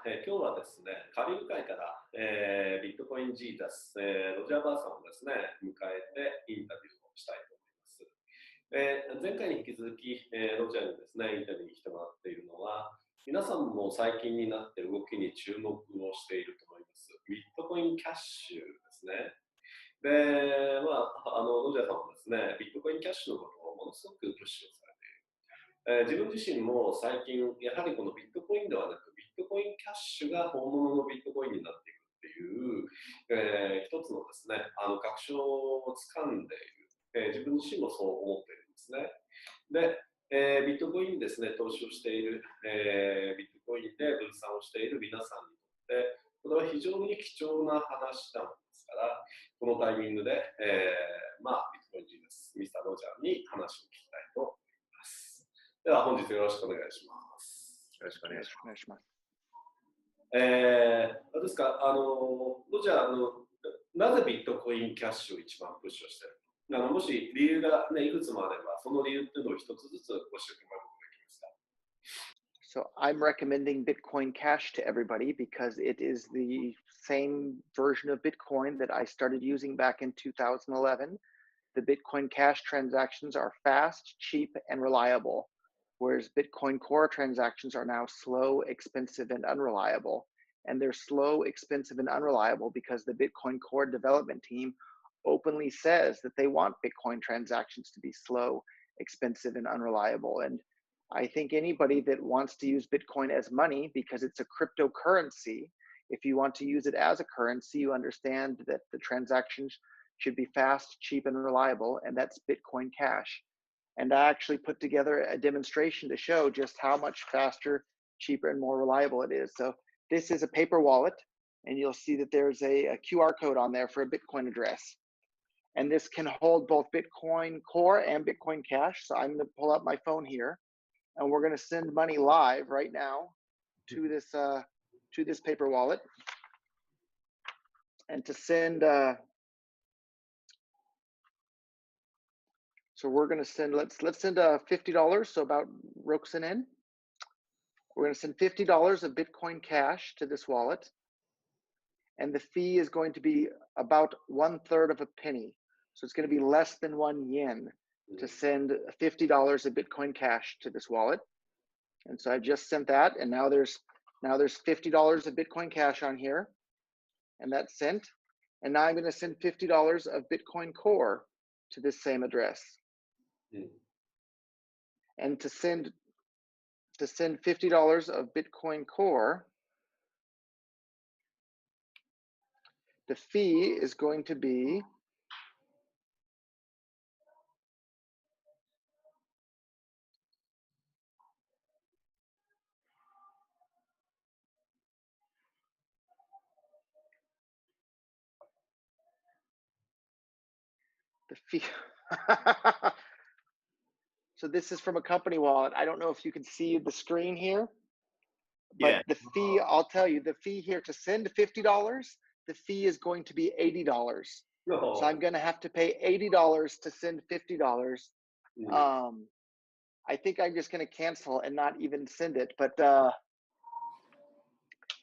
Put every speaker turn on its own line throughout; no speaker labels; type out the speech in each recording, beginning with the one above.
今日はですね、カリブ海から、ビットコインジーザス、ロジャー・バーさんをですね、迎えてインタビューをしたいと思います。前回に引き続き、ロジャーにですね、インタビューに来てもらっているのは、皆さんも最近になって動きに注目をしていると思います。ビットコインキャッシュですね。で、ロジャーさんもですね、ビットコインキャッシュのことをものすごくプッシュをされている。自分自身も最近、やはりこのビットコインではなく、ビットコインキャッシュが本物のビットコインになっていくっていう、一つのですね、確証をつかんでいる、自分自身もそう思っているんですね。で、ビットコインにですね、投資をしている、ビットコインで分散をしている皆さんにとって、これは非常に貴重な話なものですから、このタイミングで、ビットコインジーです、ミスターロジャーに話を聞きたいと思います。では本日よろしくお願いします。
よろしくお願いします。
ですか、ロジャーなぜビットコインキャッシュを一番プッシュしているの？もし理由が、ね、いくつもあれば、その理由っていうのを一つずつご教えてもらうことができますか？
So I'm recommending Bitcoin Cash to everybody because it is the same version of Bitcoin that I started using back in 2011. The Bitcoin Cash transactions are fast, cheap, and reliable, whereas Bitcoin Core transactions are now slow, expensive, and unreliable. And they're slow, expensive, and unreliable because the Bitcoin Core development team openly says that they want Bitcoin transactions to be slow, expensive, and unreliable. And I think anybody that wants to use Bitcoin as money because it's a cryptocurrency, if you want to use it as a currency, you understand that the transactions should be fast, cheap, and reliable, and that's Bitcoin Cash. And I actually put together a demonstration to show just how much faster, cheaper, and more reliable it is. So this is a paper wallet, and you'll see that there's a QR code on there for a Bitcoin address. And this can hold both Bitcoin Core and Bitcoin Cash. So I'm going to pull up my phone here, and we're going to send money live right now to this paper wallet. And to send, so we're going to send, let's send $50. So about Roxen in. We're going to send $50 of Bitcoin Cash to this wallet, and the fee is going to be about 1/3 of a penny. So it's going to be less than 1 yen to send $50 of Bitcoin Cash to this wallet. And so I just sent that, and now there's $50 of Bitcoin Cash on here, and that's sent. And now I'm going to send $50 of Bitcoin Core to this same address. And to send $50 of Bitcoin Core, the fee is going to be the fee. So this is from a company wallet. I don't know if you can see the screen here, but
Yeah.
the fee, I'll tell you, the fee here to send $50, the fee is going to be $80. So I'm going to have to pay $80 to send $50. I think I'm just going to cancel and not even send it. But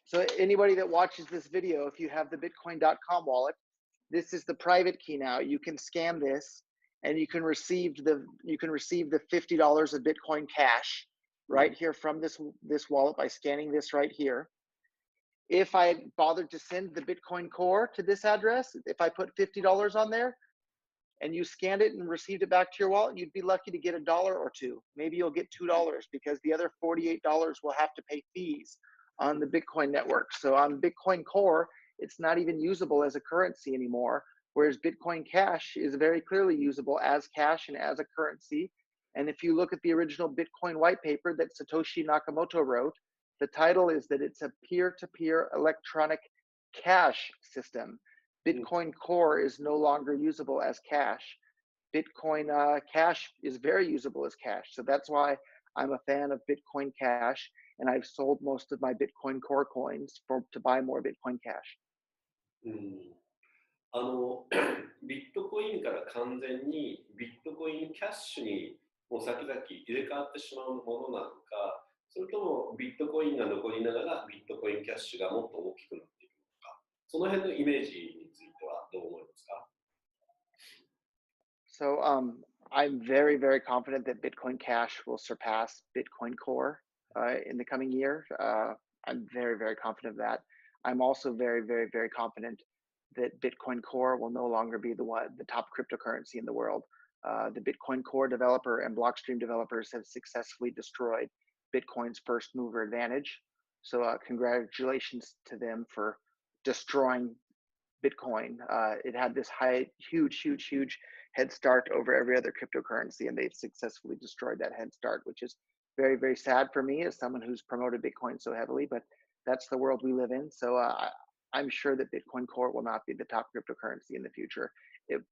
so anybody that watches this video, if you have the Bitcoin.com wallet, this is the private key now. You can scan this, and you can receive the $50 of Bitcoin Cash right here from this wallet by scanning this right here. If I bothered to send the Bitcoin Core to this address, if I put $50 on there and you scanned it and received it back to your wallet, you'd be lucky to get $1 or $2. Maybe you'll get $2 because the other $48 will have to pay fees on the Bitcoin network. So on Bitcoin Core, it's not even usable as a currency anymore, whereas Bitcoin Cash is very clearly usable as cash and as a currency. And if you look at the original Bitcoin white paper that Satoshi Nakamoto wrote, the title is that it's a peer-to-peer electronic cash system. Bitcoin Core is no longer usable as cash. Bitcoin Cash is very usable as cash. So that's why I'm a fan of Bitcoin Cash, and I've sold most of my Bitcoin Core coins to buy more Bitcoin Cash.
ビットコインから完全にビットコインキャッシュにもう先々入れ替わってしまうものなのか、それともビットコインが残りながらビットコインキャッシュがもっと大きくなっていくのか、その辺のイメージについてはどう思いますか？
So I'm very, very confident that Bitcoin Cash will surpass Bitcoin Core in the coming year. I'm very, very confident of that. I'm also very, very, very confident that Bitcoin Core will no longer be the top cryptocurrency in the world. The Bitcoin Core developer and Blockstream developers have successfully destroyed Bitcoin's first mover advantage. So congratulations to them for destroying Bitcoin. It had this huge head start over every other cryptocurrency, and they've successfully destroyed that head start, which is very, very sad for me as someone who's promoted Bitcoin so heavily. But that's the world we live in. So I'm sure that Bitcoin Core will not be the top cryptocurrency in the future.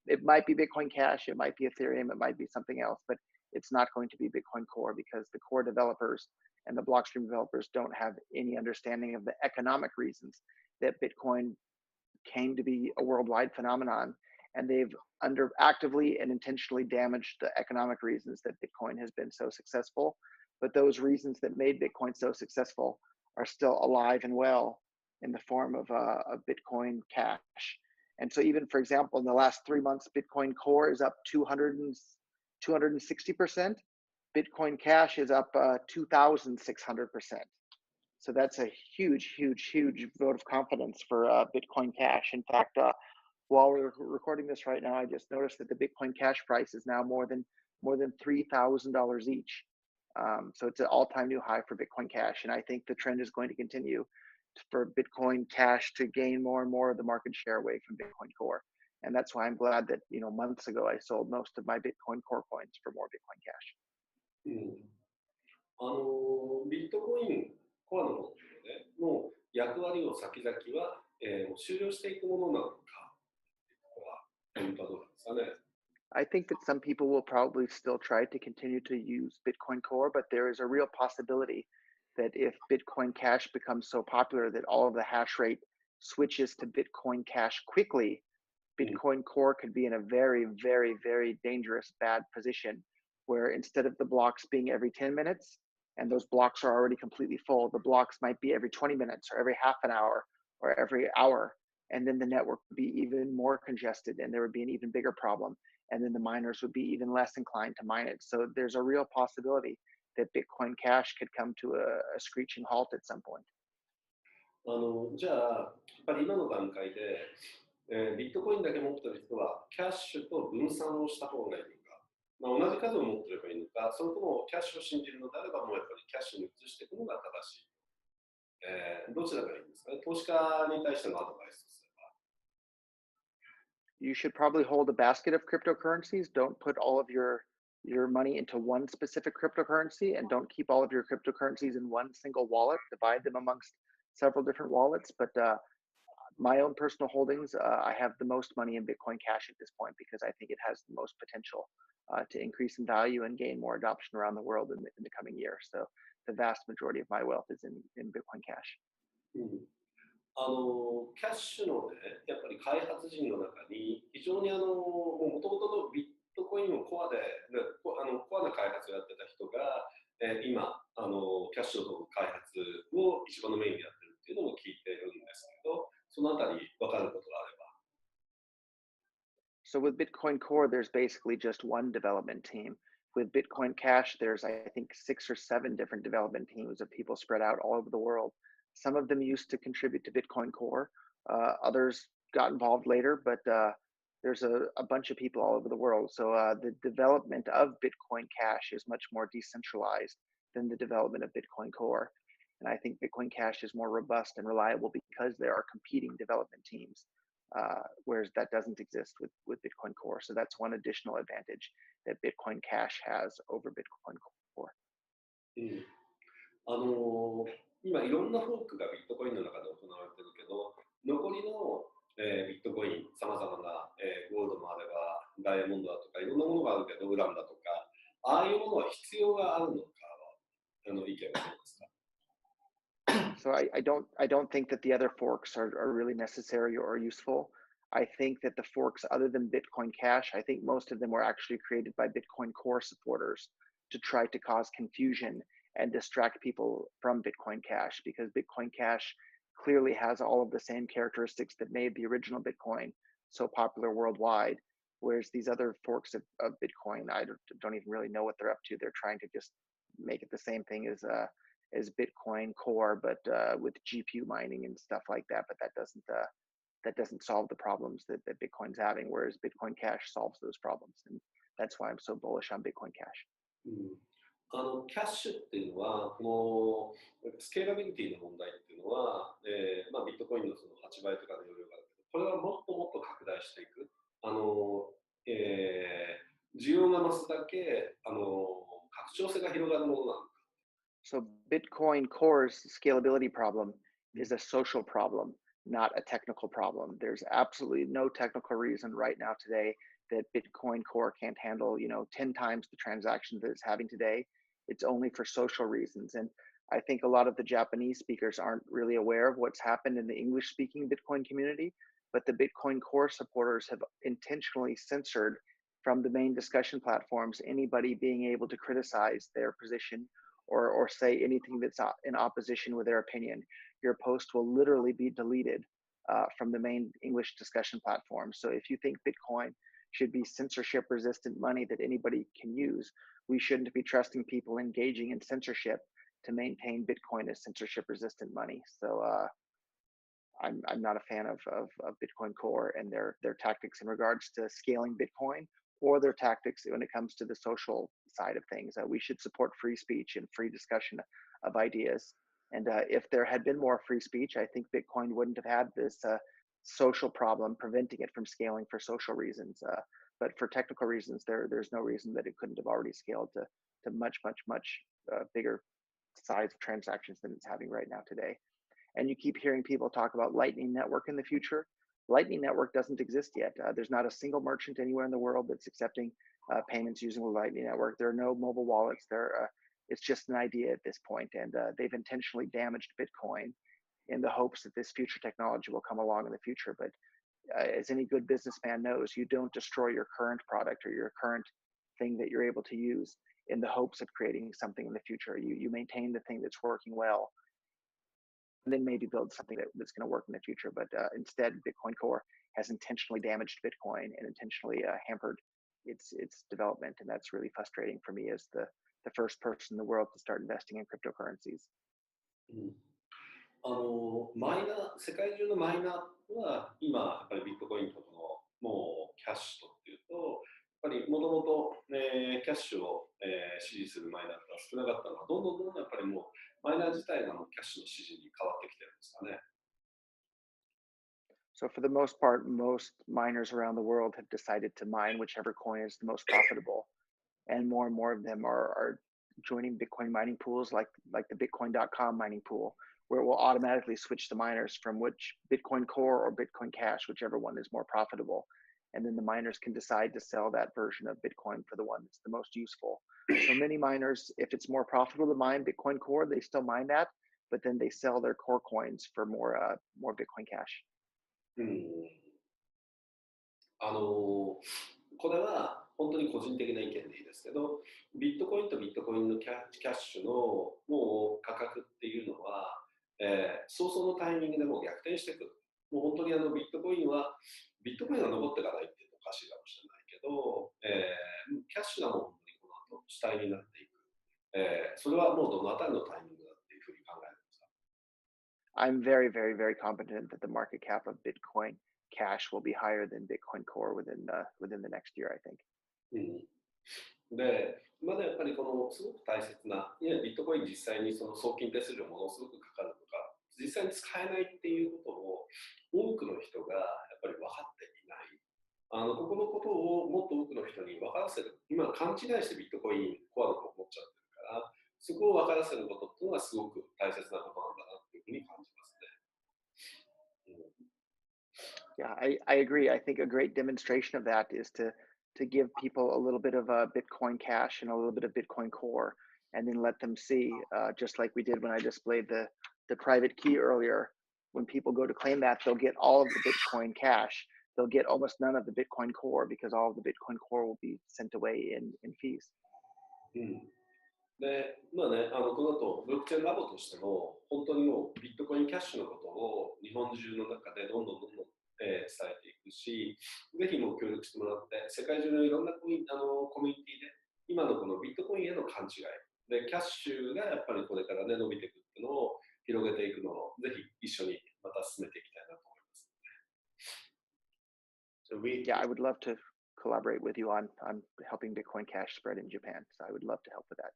It might be Bitcoin Cash, it might be Ethereum, it might be something else, but it's not going to be Bitcoin Core because the core developers and the Blockstream developers don't have any understanding of the economic reasons that Bitcoin came to be a worldwide phenomenon, and they've under actively and intentionally damaged the economic reasons that Bitcoin has been so successful. But those reasons that made Bitcoin so successful are still alive and well in the form of a Bitcoin Cash. And so, even for example, in the last 3 months, Bitcoin Core is up 260%. Bitcoin Cash is up 2,600%. So that's a huge vote of confidence for Bitcoin Cash. In fact, while we're recording this right now, I just noticed that the Bitcoin Cash price is now more than $3,000 each. So it's an all-time new high for Bitcoin Cash, and I think the trend is going to continue for Bitcoin Cash to gain more and more of the market share away from Bitcoin Core. And that's why I'm glad that months ago I sold most of my Bitcoin Core coins for more Bitcoin Cash.
うん、ビットコインコアの方ね、もう役割を先々は、もう終了していくものなのか、ここはポイントはどうなんですかね。
I think that some people will probably still try to continue to use Bitcoin Core, but there is a real possibility that if Bitcoin Cash becomes so popular that all of the hash rate switches to Bitcoin Cash quickly,
うん、
Bitcoin Core could be in a very dangerous, bad position where instead of the blocks being every 10 minutes, and those blocks are already completely full, the blocks might be every 20 minutes or every half an hour or every hour. And then the network would be even more congested and there would be an even bigger problem. And then the miners would be even less inclined to mine it. So there's a real possibility that Bitcoin Cash could come to a screeching halt at some point.
じゃあ、やっぱり今の段階で、ビットコインだけ持ってる人は、キャッシュと分散をした方がいいのか、同じ数を持ってればいいのか、それともキャッシュを信じるのであれば、もうやっぱりキャッシュに移していくのが正しい。どちらがいいんですかね。投資家に対してのアドバイスとすれば。
You should probably hold a basket of cryptocurrencies. Don't put all of your money into one specific cryptocurrency, and don't keep all of your cryptocurrencies in one single wallet. Divide them amongst several different wallets. But my own personal holdings, I have the most money in Bitcoin Cash at this point because I think it has the most potential to increase in value and gain more adoption around the world in the coming year. So the vast majority of my wealth is in Bitcoin Cash.
うん、キャッシュのね、やっぱり開発陣の中に、非常にもともとのビットコインをコアで、コアな開発をやってた人が、今キャッシュの開発を一番のメインでやってるっていうのも聞いてるんですけど、そのあたり分かることがあれば。
So with Bitcoin Core, there's basically just one development team. With Bitcoin Cash, there's I think 6 or 7 different development teams of people spread out all over the world. Some of them used to contribute to Bitcoin Core. Others got involved later, but there's a bunch of people all over the world. So the development of Bitcoin Cash is much more decentralized than the development of Bitcoin Core. And I think Bitcoin Cash is more robust and reliable because there are competing development teams, whereas that doesn't exist with Bitcoin Core. So that's one additional advantage that Bitcoin Cash has over Bitcoin Core.
うん、今いろんなフォークがビットコインの中で行われてるけど、残りの、ビットコイン、さまざまな、ゴールドもあれば、ダイヤモンドだとか、いろんなものがあるけど、ウランだとか、ああいうものは必要があるのか、意見はどうですか？
So I don't think that the other forks are really necessary or useful. I think that the forks other than Bitcoin Cash, I think most of them were actually created by Bitcoin Core supporters to try to cause confusion and distract people from Bitcoin Cash, because Bitcoin Cash clearly has all of the same characteristics that made the original Bitcoin so popular worldwide. Whereas these other forks of Bitcoin, I don't even really know what they're up to. They're trying to just make it the same thing as Bitcoin Core, but with GPU mining and stuff like that. But that doesn't solve the problems that Bitcoin's having. Whereas Bitcoin Cash solves those problems, and that's why I'm so bullish on Bitcoin Cash.
うん、キャッシュっていうのは、このスケーラビリティの問題っていうのは、まあ、ビットコインのその8倍とかの容量があるけど、これはもっともっと拡大していく。需要が増すだけ、拡張性が広がるものなの。
So Bitcoin Core's scalability problem is a social problem, not a technical problem. There's absolutely no technical reason right now today that Bitcoin Core can't handle, 10 times the transactions that it's having today. It's only for social reasons. And I think a lot of the Japanese speakers aren't really aware of what's happened in the English speaking Bitcoin community, but the Bitcoin Core supporters have intentionally censored from the main discussion platforms anybody being able to criticize their position or say anything that's in opposition with their opinion. Your post will literally be deleted from the main English discussion platform. So if you think Bitcoin should be censorship resistant money that anybody can use, we shouldn't be trusting people engaging in censorship to maintain Bitcoin as censorship resistant money. So I'm not a fan of Bitcoin Core and their tactics in regards to scaling Bitcoin, or their tactics when it comes to the social side of things. We should support free speech and free discussion of ideas. And if there had been more free speech, I think Bitcoin wouldn't have had this social problem preventing it from scaling for social reasons. But for technical reasons, there's no reason that it couldn't have already scaled to much, much, much bigger size of transactions than it's having right now today. And you keep hearing people talk about Lightning Network in the future. Lightning Network doesn't exist yet. There's not a single merchant anywhere in the world that's accepting payments using the Lightning Network. There are no mobile wallets. It's just an idea at this point, and they've intentionally damaged Bitcoin in the hopes that this future technology will come along in the future. But as any good businessman knows, you don't destroy your current product or your current thing that you're able to use in the hopes of creating something in the future. You maintain the thing that's working well, and then maybe build something that's going to work in the future. But instead, Bitcoin Core has intentionally damaged Bitcoin and intentionally hampered its development, and that's really frustrating for me as the first person in the world to start investing in cryptocurrencies.
うん世界中のマイナーは今、やっぱりビットコインとかのもうキャッシュとっていうと、やっぱりもともとキャッシュを、支持するマイナーが少なかったのは、どんどんどんどんやっぱりもうマイナー自体がもうキャッシュの支持に変わってきてるんですかね。
So for the most part, most miners around the world have decided to mine whichever coin is the most profitable, and more of them are joining Bitcoin mining pools like the Bitcoin.com mining pool, where it will automatically switch the miners from which Bitcoin Core or Bitcoin Cash, whichever one is more profitable. And then the miners can decide to sell that version of Bitcoin for the one that's the most useful. So many miners, if it's more profitable to mine Bitcoin Core, they still mine that, but then they sell their core coins for more Bitcoin Cash.
うんこれは本当に個人的な意見でいいですけど、ビットコインとビットコインのキャッシュのもう価格っていうのは、早々のタイミングでもう逆転してくる。もう本当にビットコインが残っていかないっていうのはおかしいかもしれないけど、キャッシュがもう本当にこの後主体になっていく。それはもうどのあたりのタイミングだっていうふうに考えるんですか？
I'm very, very, very confident that the market cap of Bitcoin Cash will be higher than Bitcoin Core within the next year, I think.
で、まだやっぱりこのすごく大切な、いやビットコイン実際にその送金手数料ものすごくかかるとか、実際に使えないっていうことを多くの人がやっぱり分かっていない。ここのことをもっと多くの人に分からせる。今勘違いしてビットコインコアだと思っちゃってるから、そこを分からせることっていうのがすごく大切なことなんだなっていうふうに感じますね。
Yeah, I agree. I think a great demonstration of that is to give people a little bit of Bitcoin Cash and a little bit of Bitcoin Core, and then let them see, just like we did when I displayed the private key earlier. When people go to claim that, they'll get all of the Bitcoin Cash. They'll get almost none of the Bitcoin Core because all of the Bitcoin Core will be sent away in fees.
うんで、まあね、この後、ブロックチェーンラボとしても、本当にもうビットコインキャッシュのことを日本中の中でどんどんどんどん、伝えていくし、ぜひもう協力してもらって、世界中のいろんなコミュニティで、今のこのビットコインへの勘違い、で、キャッシュがやっぱりこれからね、伸びていくっていうのを広げていくのを、ぜひ一緒にまた進めていきたいなと思います。So
Yeah, I would love to collaborate with you on helping Bitcoin Cash spread in Japan. So I would love to help with that.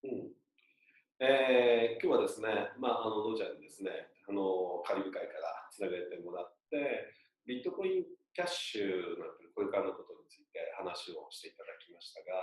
うん今日はですね、ロジャーにですね、カリブ海からつなげてもらって、ビットコインキャッシュなんてこれからのことについて話をしていただきましたが、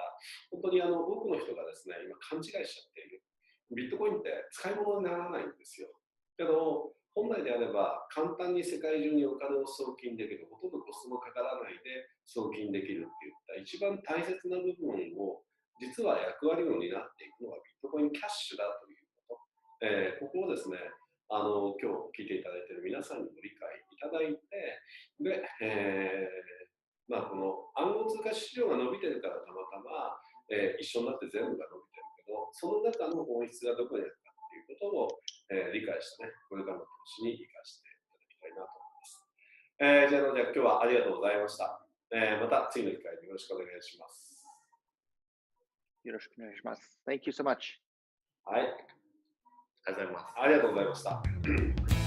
本当に多くの人がですね、今勘違いしちゃっている。ビットコインって使い物にならないんですよ。けど、本来であれば簡単に世界中にお金を送金できる、ほとんどコストもかからないで送金できるっていった一番大切な部分を実は役割を担っていくのがビットコインキャッシュだということ、ここをですね、今日聞いていただいている皆さんにも理解いただいて、で、この暗号通貨市場が伸びてるからたまたま、一緒になって全部が伸びてるけど、その中の本質がどこにあるかっていうことを、理解してね、これからの投資に生かしていただきたいなと思います。じゃあ今日はありがとうございました。また次の機会によろしくお願いします。
よろしくお願いします。Thank you so much.
はい。
ありがとうございます。
ありがとうございました。